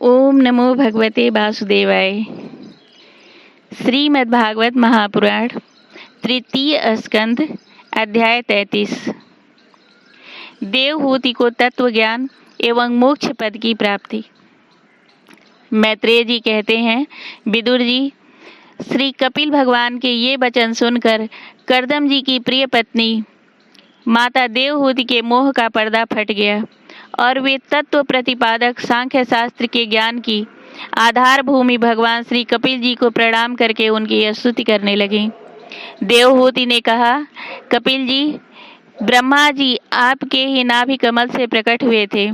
ओम नमो भगवते वासुदेवाय। श्रीमद्भागवत महापुराण तृतीय स्कंध अध्याय 33। देवहूति को तत्व ज्ञान एवं मोक्ष पद की प्राप्ति। मैत्रेय जी कहते हैं, विदुर जी, श्री कपिल भगवान के ये वचन सुनकर कर्दम जी की प्रिय पत्नी माता देवहूति के मोह का पर्दा फट गया और वे तत्व प्रतिपादक सांख्य शास्त्र के ज्ञान की आधार भूमि भगवान श्री कपिल जी को प्रणाम करके उनकी स्तुति करने लगी। देवहूति ने कहा, कपिल जी, ब्रह्मा जी आपके ही नाभि कमल से प्रकट हुए थे।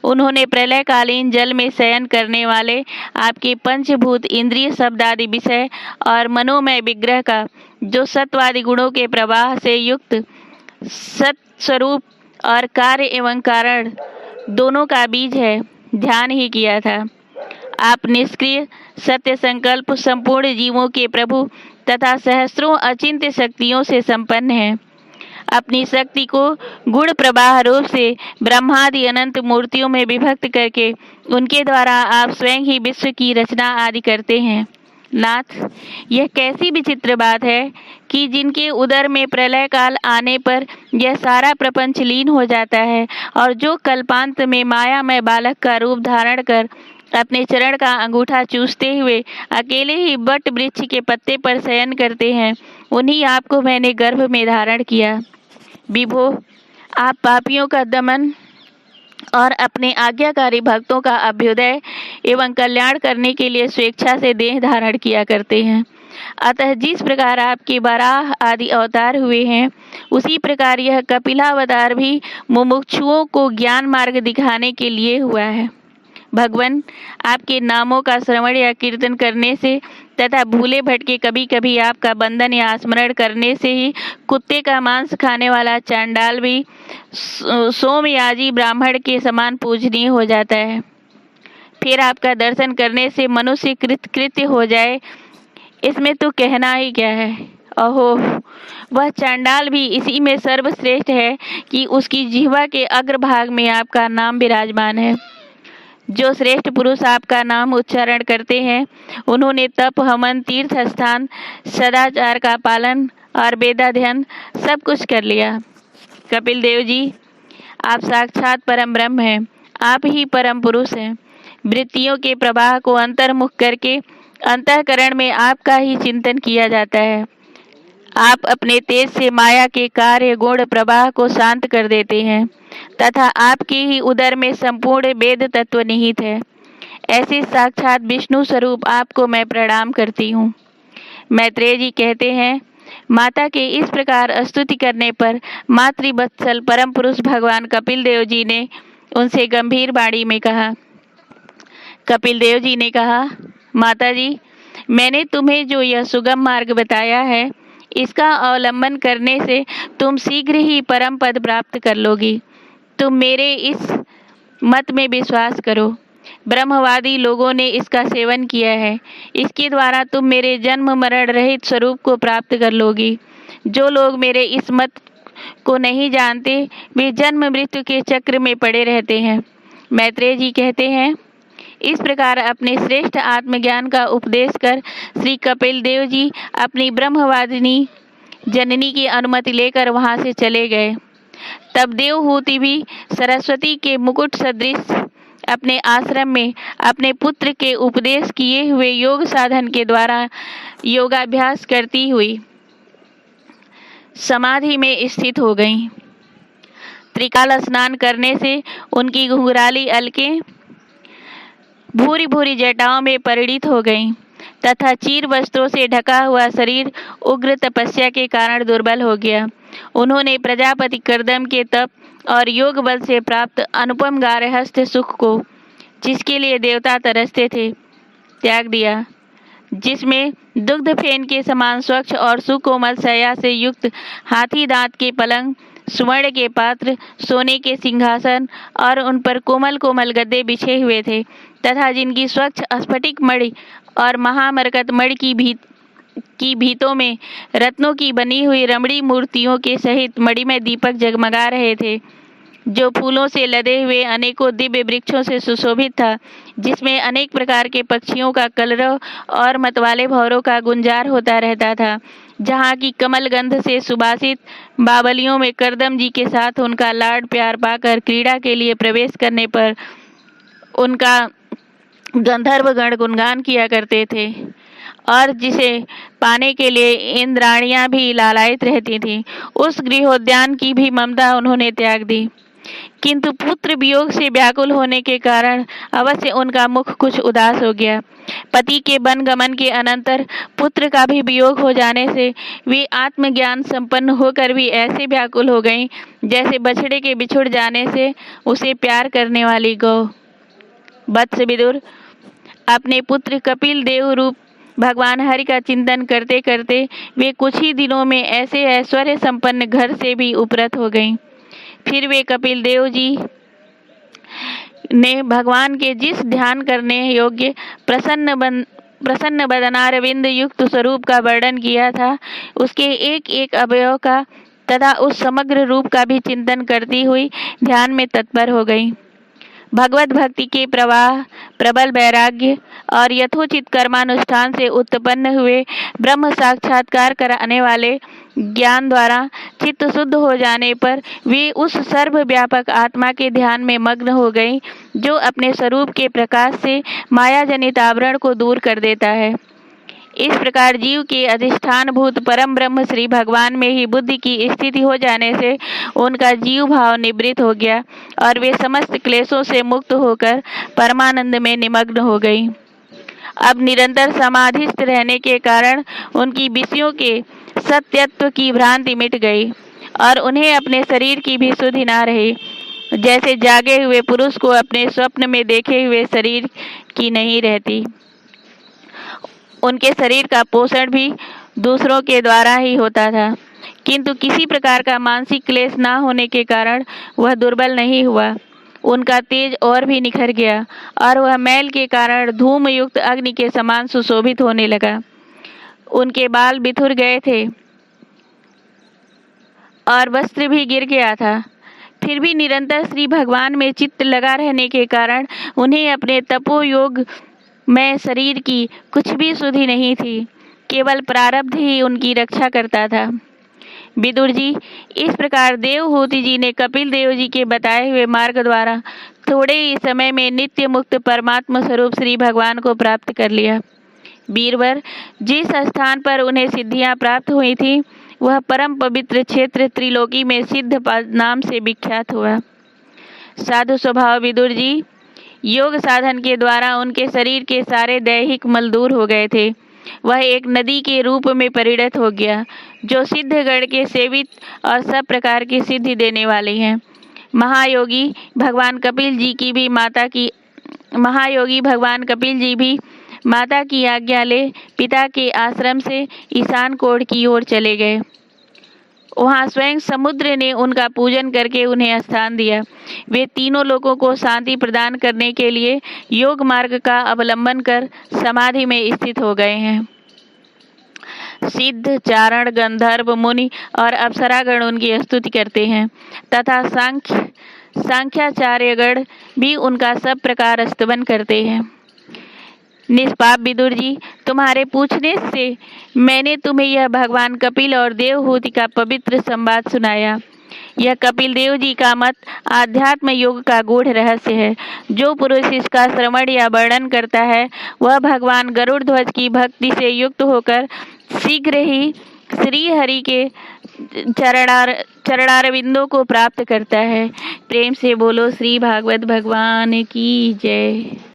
उन्होंने प्रलयकालीन जल में शयन करने वाले आपके पंचभूत इंद्रिय शब्द आदि विषय और मनोमय विग्रह का, जो सत्वादि गुणों के प्रवाह से युक्त सत्स्वरूप और कार्य एवं कारण दोनों का बीज है, ध्यान ही किया था। आप निष्क्रिय सत्य संकल्प संपूर्ण जीवों के प्रभु तथा सहस्रों अचिंत्य शक्तियों से संपन्न हैं। अपनी शक्ति को गुण प्रवाह रूप से ब्रह्मादि अनंत मूर्तियों में विभक्त करके उनके द्वारा आप स्वयं ही विश्व की रचना आदि करते हैं। नाथ, यह कैसी विचित्र बात है कि जिनके उदर में प्रलय काल आने पर यह सारा प्रपंच लीन हो जाता है और जो कल्पांत में माया में बालक का रूप धारण कर अपने चरण का अंगूठा चूसते हुए अकेले ही बट वृक्ष के पत्ते पर शयन करते हैं, उन्हीं आपको मैंने गर्भ में धारण किया। विभो, आप पापियों का दमन और अपने आज्ञाकारी भक्तों का अभ्युदय एवं कल्याण करने के लिए स्वेच्छा से देह धारण किया करते हैं। अतः जिस प्रकार आपके वराह आदि अवतार हुए हैं, उसी प्रकार यह कपिलावतार भी मुमुक्षुओं को ज्ञान मार्ग दिखाने के लिए हुआ है। भगवान, आपके नामों का श्रवण या कीर्तन करने से तथा भूले भटके कभी कभी आपका बंधन या स्मरण करने से ही कुत्ते का मांस खाने वाला चांडाल भी सोमयाजी ब्राह्मण के समान पूजनीय हो जाता है। फिर आपका दर्शन करने से मनुष्य कृत्य हो जाए, इसमें तो कहना ही क्या है। अहो, वह चांडाल भी इसी में सर्वश्रेष्ठ है कि उसकी जिह्वा के अग्रभाग में आपका नाम विराजमान है। जो श्रेष्ठ पुरुष आपका नाम उच्चारण करते हैं, उन्होंने तप, हवन, तीर्थ स्थान, सदाचार का पालन और वेदाध्ययन सब कुछ कर लिया। कपिल देव जी, आप साक्षात परम ब्रह्म हैं। आप ही परम पुरुष हैं। वृत्तियों के प्रवाह को अंतर्मुख करके अंतःकरण में आपका ही चिंतन किया जाता है। आप अपने तेज से माया के कार्य गुण प्रवाह को शांत कर देते हैं तथा आपके ही उदर में संपूर्ण वेद तत्व निहित है। ऐसे साक्षात विष्णु स्वरूप आपको मैं प्रणाम करती हूँ। मैत्रेय जी कहते हैं, माता के इस प्रकार स्तुति करने पर मातृवत्सल परम पुरुष भगवान कपिल देव जी ने उनसे गंभीर वाणी में कहा। कपिल देव जी ने कहा, माता जी, मैंने तुम्हें जो यह सुगम मार्ग बताया है, इसका अवलंबन करने से तुम शीघ्र ही परम पद प्राप्त कर लोगी। तुम मेरे इस मत में विश्वास करो। ब्रह्मवादी लोगों ने इसका सेवन किया है। इसके द्वारा तुम मेरे जन्म मरण रहित स्वरूप को प्राप्त कर लोगी। जो लोग मेरे इस मत को नहीं जानते, वे जन्म मृत्यु के चक्र में पड़े रहते हैं। मैत्रेय जी कहते हैं, इस प्रकार अपने श्रेष्ठ आत्मज्ञान का उपदेश कर श्री कपिल देव जी अपनी ब्रह्मवादिनी जननी की अनुमति लेकर वहां से चले गए। तब देवहूति भी सरस्वती के मुकुट सदृश अपने आश्रम में अपने पुत्र के उपदेश किए हुए योग साधन के द्वारा योगाभ्यास करती हुई समाधि में स्थित हो गईं। त्रिकाल स्नान करने से उनकी घुंघराली अलकें भूरी भूरी जटाओं में परिणित हो गईं तथा चीर वस्त्रों से ढका हुआ शरीर उग्र तपस्या के कारण दुर्बल हो गया। उन्होंने प्रजापति कर्दम के तप और योग बल से प्राप्त अनुपम गार्हस्थ्य सुख को, जिसके लिए देवता तरसते थे, त्याग दिया। जिसमें दुग्ध फेन के समान स्वच्छ और सुकोमल शैया से युक्त हाथी दांत के पलंग, स्वर्ण के पात्र, सोने के सिंहासन और उन पर कोमल कोमल गद्दे बिछे हुए थे तथा जिनकी स्वच्छ स्फटिक मणि और महामरकत मणि की भीतों में रत्नों की बनी हुई रमणी मूर्तियों के सहित मणि में दीपक जगमगा रहे थे। जो फूलों से लदे हुए अनेकों दिव्य वृक्षों से सुशोभित था, जिसमें अनेक प्रकार के पक्षियों का कलरव और मतवाले भौरों का गुंजार होता रहता था, जहाँ की कमल गंध से सुबासित बावलियों में करदम जी के साथ उनका लाड प्यार पाकर क्रीड़ा के लिए प्रवेश करने पर उनका गंधर्वगण गुणगान किया करते थे, और जिसे पाने के लिए इंद्राणियां भी लालायित रहती थीं, उस गृहोद्यान की भी ममता उन्होंने त्याग दी। किंतु पुत्र वियोग से व्याकुल होने के कारण अवश्य उनका मुख कुछ उदास हो गया। पति के वनगमन के अनंतर पुत्र का भी वियोग हो जाने से वे आत्मज्ञान संपन्न होकर भी ऐसे व्याकुल हो गईं, जैसे बछड़े के बिछुड़ जाने से उसे प्यार करने वाली गौ। वत्स विदुर, अपने पुत्र कपिल देव रूप भगवान हरि का चिंतन करते करते वे कुछ ही दिनों में ऐसे ऐश्वर्य संपन्न घर से भी उपरत हो गईं। फिर वे कपिल देव जी ने भगवान के जिस ध्यान करने योग्य प्रसन्न बदनारविंद युक्त स्वरूप का वर्णन किया था, उसके एक एक अवयव का तथा उस समग्र रूप का भी चिंतन करती हुई ध्यान में तत्पर हो गई। भगवत भक्ति के प्रवाह, प्रबल वैराग्य और यथोचित कर्मानुष्ठान से उत्पन्न हुए ब्रह्म साक्षात्कार कराने वाले ज्ञान द्वारा चित्त शुद्ध हो जाने पर वे उस सर्वव्यापक आत्मा के ध्यान में मग्न हो गई, जो अपने स्वरूप के प्रकाश से माया जनित आवरण को दूर कर देता है। इस प्रकार जीव के अधिष्ठान भूत परम ब्रह्म श्री भगवान में ही बुद्धि की स्थिति हो जाने से उनका जीव भाव निवृत्त हो गया और वे समस्त क्लेशों से मुक्त होकर परमानंद में निमग्न हो गई। अब निरंतर समाधिस्थ रहने के कारण उनकी विषयों के सत्यत्व की भ्रांति मिट गई और उन्हें अपने शरीर की भी सुधि न रही, जैसे जागे हुए पुरुष को अपने स्वप्न में देखे हुए शरीर की नहीं रहती। उनके शरीर का पोषण भी दूसरों के द्वारा ही होता था, किंतु किसी प्रकार का मानसिक क्लेश न होने के कारण वह दुर्बल नहीं हुआ। उनका तेज और भी निखर गया और वह मैल के कारण धूम युक्त अग्नि के समान सुशोभित होने लगा। उनके बाल बिथुर गए थे और वस्त्र भी गिर गया था, फिर भी निरंतर श्री भगवान में चित्त लगा रहने के कारण उन्हें अपने तपोयोग में शरीर की कुछ भी सुधि नहीं थी, केवल प्रारब्ध ही उनकी रक्षा करता था। विदुर जी, इस प्रकार देवहूति जी ने कपिल देव जी के बताए हुए मार्ग द्वारा थोड़े ही समय में नित्य मुक्त परमात्मा स्वरूप श्री भगवान को प्राप्त कर लिया। वीरवर, जिस स्थान पर उन्हें सिद्धियां प्राप्त हुई थी, वह परम पवित्र क्षेत्र त्रिलोकी में सिद्ध नाम से विख्यात हुआ। साधु स्वभाव विदुर जी, योग साधन के द्वारा उनके शरीर के सारे दैहिक मल दूर हो गए थे। वह एक नदी के रूप में परिणत हो गया, जो सिद्धगण के सेवित और सब प्रकार की सिद्धि देने वाली हैं। महायोगी भगवान कपिल जी भी माता की आज्ञा ले पिता के आश्रम से ईशान कोण की ओर चले गए। वहाँ स्वयं समुद्र ने उनका पूजन करके उन्हें स्थान दिया। वे तीनों लोगों को शांति प्रदान करने के लिए योग मार्ग का अवलंबन कर समाधि में स्थित हो गए हैं। सिद्ध, चारण, गंधर्व, मुनि और अप्सरागण उनकी स्तुति करते हैं तथा सांख्याचार्यगण भी उनका सब प्रकार स्तवन करते हैं। निष्पाप विदुर जी, तुम्हारे पूछने से मैंने तुम्हें यह भगवान कपिल और देवहूति का पवित्र संवाद सुनाया। यह कपिल देव जी का मत आध्यात्म योग का गूढ़ रहस्य है। जो पुरुष इसका श्रवण या वर्णन करता है, वह भगवान गरुड़ ध्वज की भक्ति से युक्त होकर शीघ्र ही श्री हरि के चरणारविंदों को प्राप्त करता है। प्रेम से बोलो श्री भागवत भगवान की जय।